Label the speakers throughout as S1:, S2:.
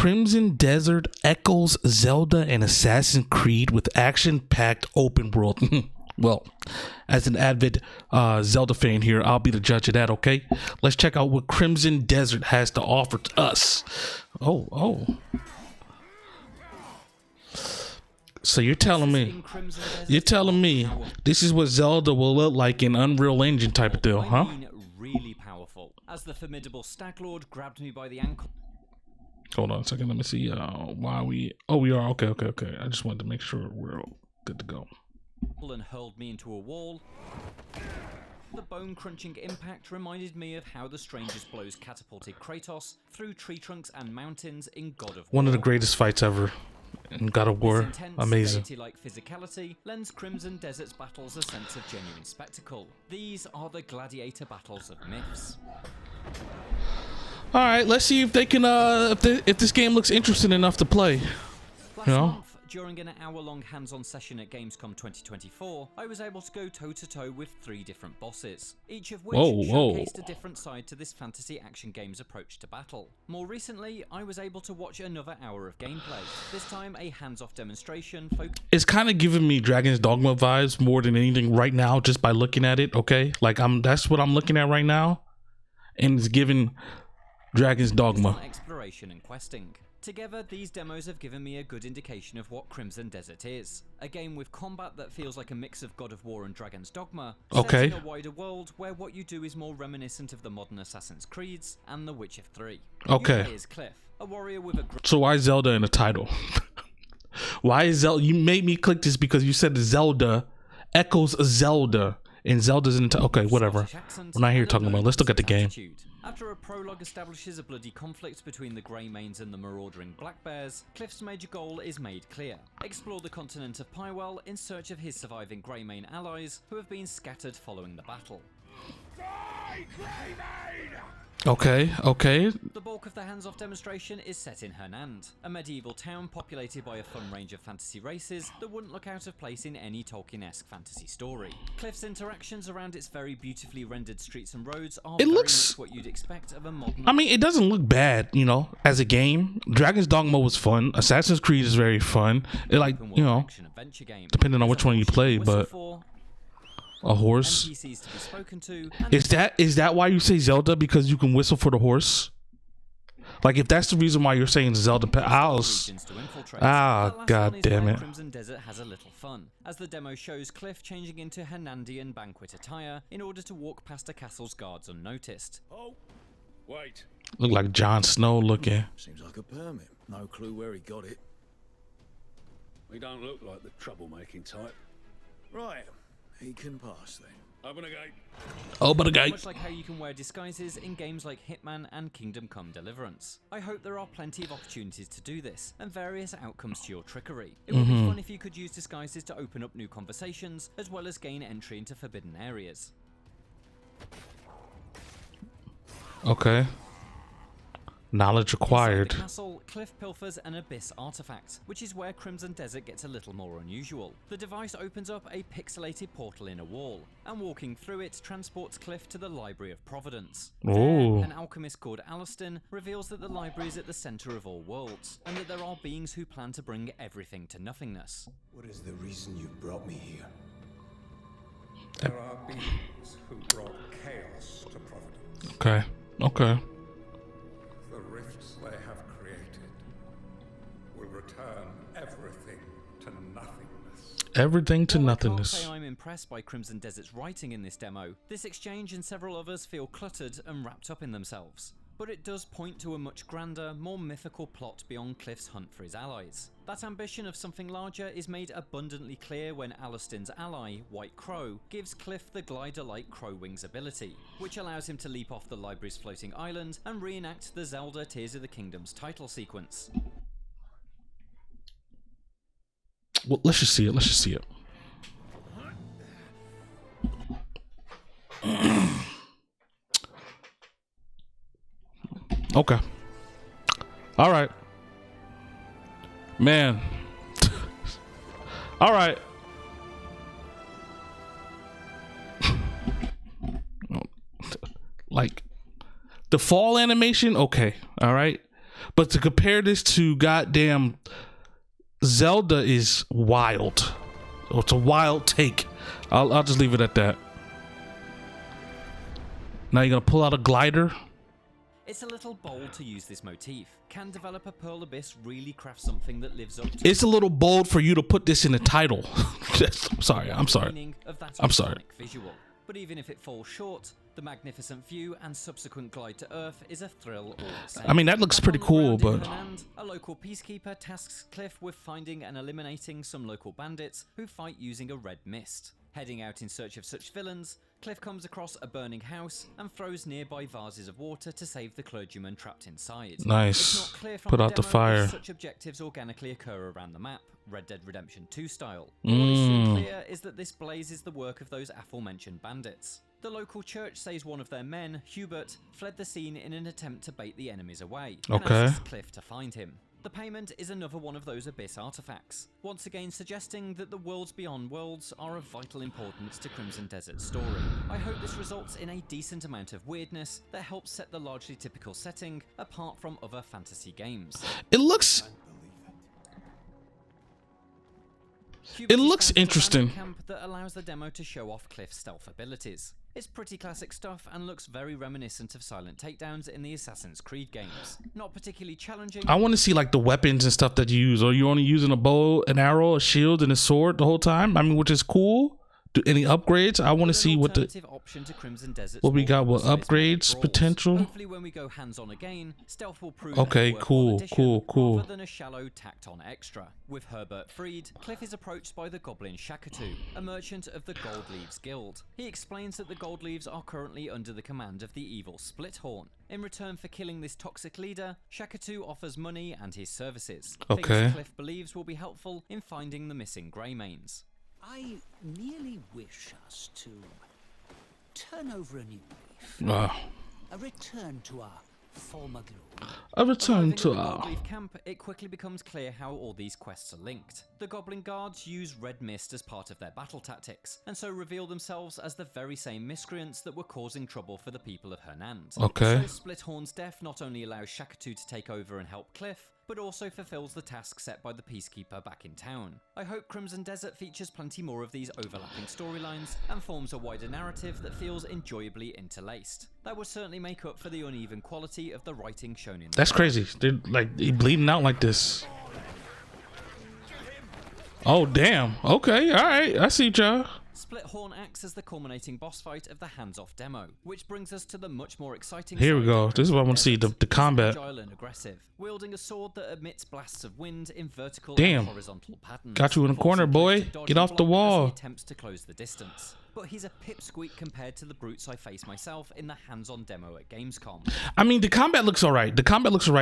S1: Crimson Desert echoes Zelda and Assassin's Creed with action-packed open world. Well, as an avid Zelda fan here, I'll be the judge of that, okay? Let's check out what Crimson Desert has to offer to us. Oh. So you're telling me this is what Zelda will look like in Unreal Engine type of deal, huh?
S2: Really powerful. As the formidable Stag Lord grabbed me by the ankle.
S1: Hold on a second. Let me see why we... Oh, we are. Okay. I just wanted to make sure we're all good to go.
S2: And hurled me into a wall. The bone-crunching impact reminded me of how the strangest blows catapulted Kratos through tree trunks and mountains in God of War.
S1: One of the greatest fights ever in God of War. Amazing.
S2: Like physicality lends Crimson Desert's battles a sense of genuine spectacle. These are the gladiator battles of myths.
S1: All right, let's see if they can if this game looks interesting enough to play.
S2: Last month, during an hour-long hands-on session at Gamescom 2024, I was able to go toe-to-toe with 3 different bosses, each of which showcased a different side to this fantasy action game's approach to battle. More recently, I was able to watch another hour of gameplay, this time a hands-off demonstration focused...
S1: It's kind of giving me Dragon's Dogma vibes more than anything right now, just by looking at it, okay? Like, that's what I'm looking at right now, and it's giving Dragon's Dogma.
S2: Exploration and questing. Together, these demos have given me a good indication of what Crimson Desert is. A game with combat that feels like a mix of God of War and Dragon's Dogma, set in a wider world where what you do is more reminiscent of the modern Assassin's Creeds and The Witcher 3.
S1: Okay.
S2: Here's Cliff, a warrior with a...
S1: So why Zelda in the title? Why is Zelda? You made me click this because you said Zelda echoes Zelda. And Zelda's in the okay, whatever. We're not here talking about. Let's look at the game.
S2: After a prologue establishes a bloody conflict between the Greymanes and the marauding Black Bears, Cliff's major goal is made clear. Explore the continent of Pywell in search of his surviving Greymane allies who have been scattered following the battle.
S3: Die, Greymane!
S1: Okay.
S2: The bulk of the hands-off demonstration is set in Hernand, a medieval town populated by a fun range of fantasy races that wouldn't look out of place in any Tolkien-esque fantasy story. Cliff's interactions around its very beautifully rendered streets and roads are very much what you'd expect of a modern...
S1: I mean, it doesn't look bad, you know, as a game. Dragon's Dogma was fun. Assassin's Creed is very fun. It, like, you know, depending on which one you play, but... A horse?
S2: NPCs to be spoken to,
S1: Is that why you say Zelda? Because you can whistle for the horse? Like, if that's the reason why you're saying Zelda, god damn it.
S2: Crimson Desert has a little fun, as the demo shows Cliff changing into Hernandian banquet attire in order to walk past a castle's guards unnoticed.
S3: Oh, wait.
S1: Look like Jon Snow looking.
S4: Seems like a permit. No clue where he got it.
S3: We don't look like the troublemaking type.
S4: Right. He can pass then.
S3: Open a gate.
S1: Open a gate.
S2: Much like how you can wear disguises in games like Hitman and Kingdom Come Deliverance. I hope there are plenty of opportunities to do this, and various outcomes to your trickery. It would be fun if you could use disguises to open up new conversations, as well as gain entry into forbidden areas.
S1: Okay. Knowledge acquired.
S2: Inside the castle, Cliff pilfers an Abyss artifact, which is where Crimson Desert gets a little more unusual. The device opens up a pixelated portal in a wall, and walking through it transports Cliff to the Library of Providence. There, an alchemist called Alastin reveals that the library is at the center of all worlds, and that there are beings who plan to bring everything to nothingness.
S5: What is the reason you brought me here?
S6: There are beings who brought chaos to Providence.
S1: Okay.
S6: The rifts they have created will return everything to nothingness.
S1: Everything to
S2: While
S1: nothingness.
S2: I can't say I'm impressed by Crimson Desert's writing in this demo, this exchange and several others feel cluttered and wrapped up in themselves. But it does point to a much grander, more mythical plot beyond Cliff's hunt for his allies. That ambition of something larger is made abundantly clear when Alastin's ally, White Crow, gives Cliff the glider-like Crow Wings ability, which allows him to leap off the library's floating island and reenact the Zelda Tears of the Kingdom's title sequence.
S1: Well, let's just see it. Okay. All right. Man. All right. Like the fall animation, okay. All right. But to compare this to goddamn Zelda is wild. Oh, it's a wild take. I'll just leave it at that. Now you're gonna pull out a glider.
S2: It's a little bold to use this motif. Can developer Pearl Abyss really craft something that lives up to
S1: It's a little bold for you to put this in the title. I'm sorry.
S2: meaning of that
S1: I'm sorry.
S2: iconic visual? But even if it falls short, the magnificent view and subsequent glide to Earth is a thrill all the same.
S1: I mean, that looks
S2: Back
S1: pretty
S2: on the
S1: cool,
S2: ground in
S1: but
S2: Hernand, a local peacekeeper tasks Cliff with finding and eliminating some local bandits who fight using a red mist. Heading out in search of such villains, Cliff comes across a burning house and throws nearby vases of water to save the clergyman trapped inside.
S1: Nice.
S2: It's not clear from
S1: Put out the
S2: demo
S1: fire.
S2: if such objectives organically occur around the map, Red Dead Redemption 2 style. What is so clear is that this blaze is the work of those aforementioned bandits. The local church says one of their men, Hubert, fled the scene in an attempt to bait the enemies away, and
S1: Okay.
S2: asks Cliff to find him. The payment is another one of those Abyss artifacts, once again suggesting that the worlds beyond worlds are of vital importance to Crimson Desert's story. I hope this results in a decent amount of weirdness that helps set the largely typical setting apart from other fantasy games.
S1: it looks
S2: Hubert is
S1: looks
S2: found in a
S1: interesting.
S2: bandit camp that allows the demo to show off Cliff's stealth abilities. It's pretty classic stuff and looks very reminiscent of silent takedowns in the Assassin's Creed games. Not particularly challenging.
S1: I want to see like the weapons and stuff that you use. Are you only using a bow, an arrow, a shield, and a sword the whole time? I mean, which is cool. Do any upgrades? I want to see what the
S2: option to Crimson Desert's
S1: what we
S2: more
S1: got with
S2: precise
S1: upgrades
S2: brawls.
S1: potential.
S2: Hopefully when we go hands-on again, stealth will prove
S1: Okay,
S2: a worthwhile
S1: cool,
S2: addition
S1: cool.
S2: rather than a shallow tacked-on extra. With Herbert freed, Cliff is approached by the goblin Shakatu, a merchant of the Gold Leaves Guild. He explains that the Gold Leaves are currently under the command of the evil Splithorn. In return for killing this toxic leader, Shakatu offers money and his services.
S1: Okay.
S2: Things Cliff believes will be helpful in finding the missing Greymanes.
S7: I merely wish us to turn over a new leaf. A return to our former glory.
S1: A return
S2: Arriving
S1: to
S2: at the
S1: our
S2: Goldleaf camp, it quickly becomes clear how all these quests are linked. The Goblin Guards use red mist as part of their battle tactics, and so reveal themselves as the very same miscreants that were causing trouble for the people of Hernand.
S1: Okay.
S2: So Splithorn's death not only allows Shakatu to take over and help Cliff, but also fulfills the task set by the Peacekeeper back in town. I hope Crimson Desert features plenty more of these overlapping storylines and forms a wider narrative that feels enjoyably interlaced. That would certainly make up for the uneven quality of the writing shown in the
S1: That's crazy. They're like bleeding out like this. Oh damn. Okay. All right. I see y'all.
S2: Splithorn acts as the culminating boss fight of the hands-off demo, which brings us to the much more exciting
S1: Here we
S2: side
S1: go.
S2: of
S1: This is what I want to see. The
S2: He's
S1: combat.
S2: agile and aggressive, wielding a sword that emits blasts of wind in vertical
S1: Damn.
S2: and horizontal patterns.
S1: Got you in the corner,
S2: forcing
S1: boy.
S2: Cliff to dodge
S1: Get
S2: and
S1: off the
S2: block as
S1: wall.
S2: he attempts to close the distance. But he's a pipsqueak compared to the brutes I face myself in the hands-on demo at Gamescom.
S1: I mean, the combat looks all right.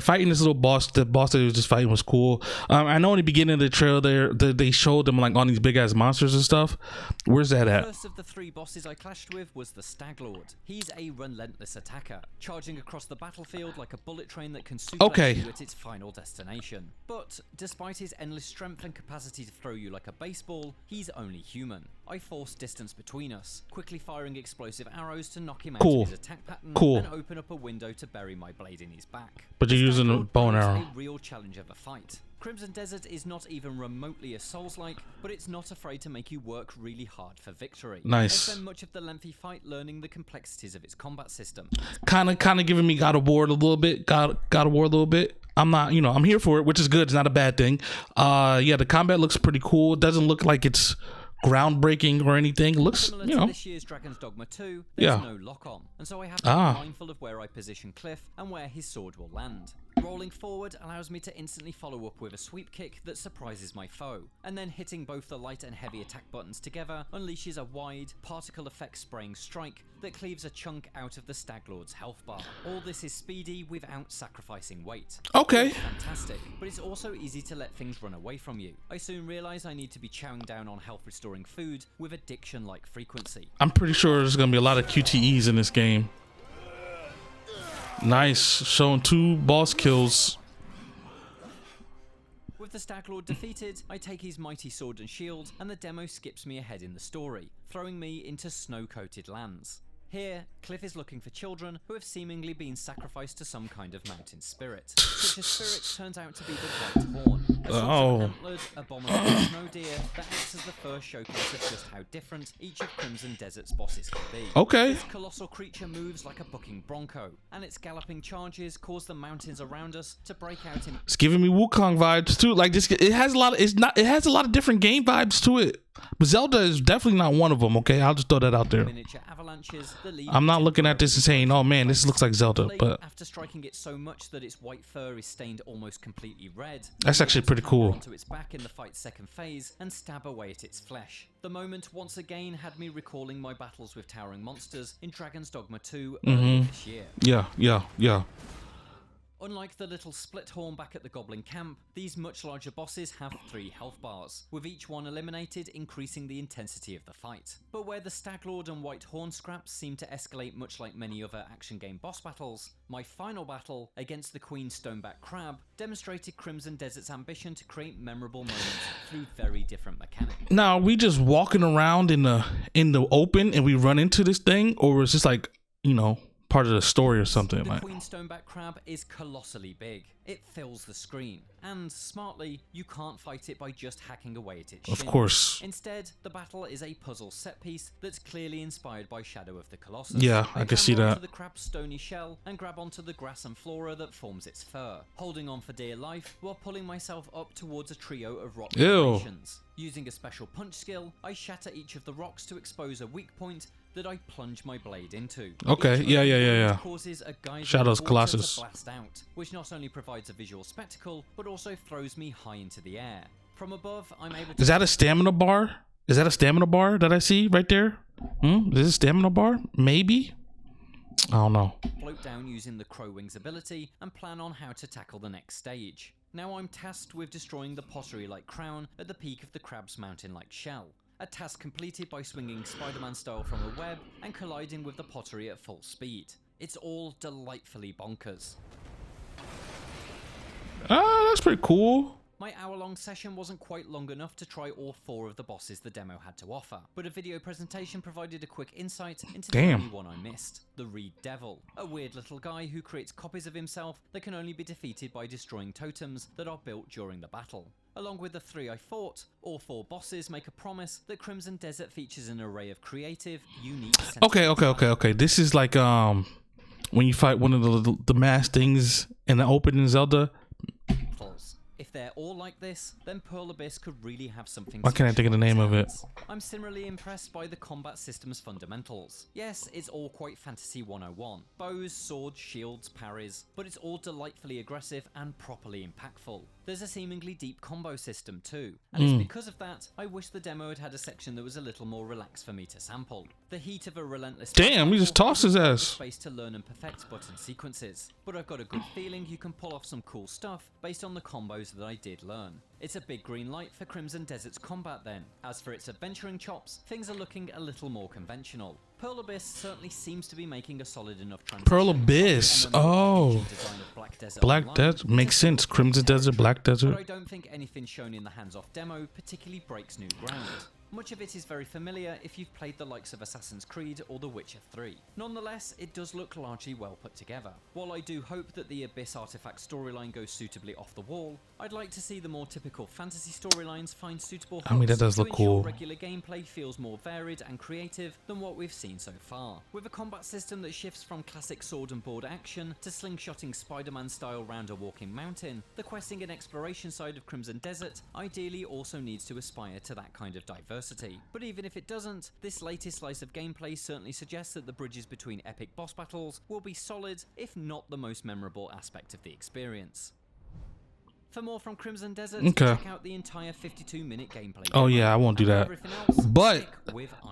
S1: Fighting this little boss, the boss that he was just fighting was cool. I know in the beginning of the trailer, they showed them like on these big ass monsters and stuff. Where's that
S2: The
S1: at?
S2: first of the three bosses I clashed with was the Stag Lord. He's a relentless attacker, charging across the battlefield like a bullet train that can suplex
S1: Okay.
S2: you at its final destination. But despite his endless strength and capacity to throw you like a baseball, he's only human. I forced distance between us, quickly firing explosive arrows to knock him out
S1: Cool.
S2: of his attack pattern
S1: Cool.
S2: and open up a window to bury my blade in his back.
S1: But you're
S2: The
S1: using a
S2: Stag-Lord
S1: bow and
S2: poses
S1: arrow.
S2: a real challenge of a fight. Crimson Desert is not even remotely as Souls-like, but it's not afraid to make you work really hard for victory.
S1: Nice.
S2: I spend much of the lengthy fight learning the complexities of its combat system.
S1: Kind of giving me God of War a little bit. God of War a little bit. I'm not, I'm here for it, which is good. It's not a bad thing. Yeah, the combat looks pretty cool. It doesn't look like it's groundbreaking or anything. It looks,
S2: Similar to this year's Dragon's Dogma 2, there's
S1: Yeah.
S2: no lock-on, and so I have to be mindful of where I position Cliff and where his sword will land. Rolling forward allows me to instantly follow up with a sweep kick that surprises my foe, and then hitting both the light and heavy attack buttons together unleashes a wide, particle effect spraying strike that cleaves a chunk out of the Stag Lord's health bar. All this is speedy without sacrificing weight.
S1: Okay.
S2: It's fantastic, but it's also easy to let things run away from you. I soon realize I need to be chowing down on health restoring food with addiction-like frequency.
S1: I'm pretty sure there's going to be a lot of QTEs in this game. Nice. Showing 2 boss kills.
S2: With the Stag Lord defeated, I take his mighty sword and shield, and the demo skips me ahead in the story, throwing me into snow-coated lands. Here, Cliff is looking for children who have seemingly been sacrificed to some kind of mountain spirit. Such a spirit turns out to be the White Horn, a sort of antlered, abominable snow deer that acts as the first showcase of just how different each of Crimson Desert's bosses can be.
S1: Okay.
S2: This colossal creature moves like a bucking bronco, and its galloping charges cause the mountains around us to break out in.
S1: It's giving me Wukong vibes too. Like this, it has a lot. It has a lot of different game vibes to it. But Zelda is definitely not one of them. Okay, I'll just throw that out there.
S2: Miniature avalanches that leave
S1: I'm not looking at this and saying, "Oh man, this looks like Zelda." But
S2: after striking it so much that its white fur is stained almost completely red,
S1: that's actually pretty cool.
S2: onto its back in the fight's second phase and stab away at its flesh. The moment once again had me recalling my battles with towering monsters in Dragon's Dogma 2 earlier this year.
S1: Yeah.
S2: Unlike the little split horn back at the Goblin camp, these much larger bosses have 3 health bars, with each one eliminated increasing the intensity of the fight. But where the Staglord and White Horn scraps seem to escalate much like many other action game boss battles, my final battle against the Queen Stoneback Crab demonstrated Crimson Desert's ambition to create memorable moments through very different mechanics.
S1: Now, are we just walking around in the open and we run into this thing, or is this like, you know, part of the story or something?
S2: The
S1: Like,
S2: Queen Stoneback Crab is colossally big. It fills the screen, and smartly, you can't fight it by just hacking away at its
S1: of
S2: shin.
S1: course.
S2: Instead, the battle is a puzzle set piece that's clearly inspired by Shadow of the Colossus.
S1: Yeah, I can see
S2: clamber
S1: that.
S2: onto the crab's stony shell and grab onto the grass and flora that forms its fur, holding on for dear life while pulling myself up towards a trio of rock
S1: Ew.
S2: formations. Using a special punch skill, I shatter each of the rocks to expose a weak point that I plunge my blade into.
S1: Okay,
S2: Each
S1: yeah.
S2: causes a geyser
S1: Shadow's
S2: of water
S1: Colossus.
S2: to blast out, which not only provides a visual spectacle, but also throws me high into the air. From above, I'm able to...
S1: Is that a stamina bar? Is that a stamina bar that I see right there? Is this a stamina bar? Maybe? I don't know.
S2: float down using the Crow Wings ability and plan on how to tackle the next stage. Now I'm tasked with destroying the pottery-like crown at the peak of the crab's mountain-like shell. A task completed by swinging Spider-Man style from a web and colliding with the pottery at full speed. It's all delightfully bonkers.
S1: Ah, that's pretty cool.
S2: My hour-long session wasn't quite long enough to try all 4 of the bosses the demo had to offer, but a video presentation provided a quick insight into the only one I missed, the Reed Devil, a weird little guy who creates copies of himself that can only be defeated by destroying totems that are built during the battle. Along with the 3 I fought, all 4 bosses make a promise that Crimson Desert features an array of creative, unique...
S1: Okay. This is like when you fight one of the mass things in the open in Zelda.
S2: If they're all like this, then Pearl Abyss could really have something.
S1: Why can't I think of the name of it?
S2: I'm similarly impressed by the combat system's fundamentals. Yes, it's all quite Fantasy 101. Bows, swords, shields, parries, but it's all delightfully aggressive and properly impactful. There's a seemingly deep combo system too, and it's because of that I wish the demo had had a section that was a little more relaxed for me to sample. The heat of a relentless...
S1: Damn, he just tossed his ass.
S2: ...space to learn and perfect button sequences, but I've got a good feeling you can pull off some cool stuff based on the combos that I did learn. It's a big green light for Crimson Desert's combat then. As for its adventuring chops, things are looking a little more conventional. Pearl Abyss certainly seems to be making a solid enough transition.
S1: Pearl Abyss, oh. Black Desert, makes sense. Crimson Desert, Black Desert.
S2: But I don't think anything shown in the hands-off demo particularly breaks new ground. Much of it is very familiar if you've played the likes of Assassin's Creed or The Witcher 3. Nonetheless, it does look largely well put together. While I do hope that the Abyss artifact storyline goes suitably off the wall, I'd like to see the more typical fantasy storylines find suitable hooks.
S1: I mean, that does look cool.
S2: Regular gameplay feels more varied and creative than what we've seen so far. With a combat system that shifts from classic sword and board action to slingshotting Spider-Man style round a walking mountain, the questing and exploration side of Crimson Desert ideally also needs to aspire to that kind of diversity. But even if it doesn't, this latest slice of gameplay certainly suggests that the bridges between epic boss battles will be solid, if not the most memorable aspect of the experience. For more from Crimson Desert, check out the entire 52-minute gameplay.
S1: Oh yeah, I won't do that. But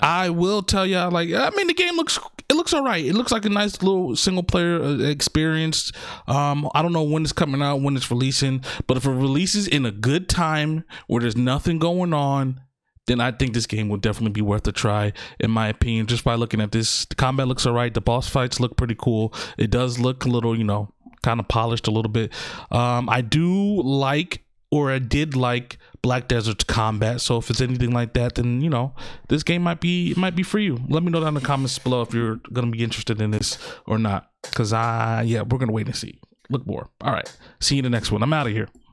S1: I will tell you, like, I mean, the game looks all right. It looks like a nice little single player experience. I don't know when it's coming out, when it's releasing, but if it releases in a good time where there's nothing going on, then I think this game would definitely be worth a try, in my opinion. Just by looking at this, the combat looks all right. The boss fights look pretty cool. It does look a little, you know, kind of polished a little bit. I do like or I did like Black Desert's combat. So if it's anything like that, then you know this game might be for you. Let me know down in the comments below if you're gonna be interested in this or not. Cause yeah, we're gonna wait and see. Look more. All right. See you in the next one. I'm out of here.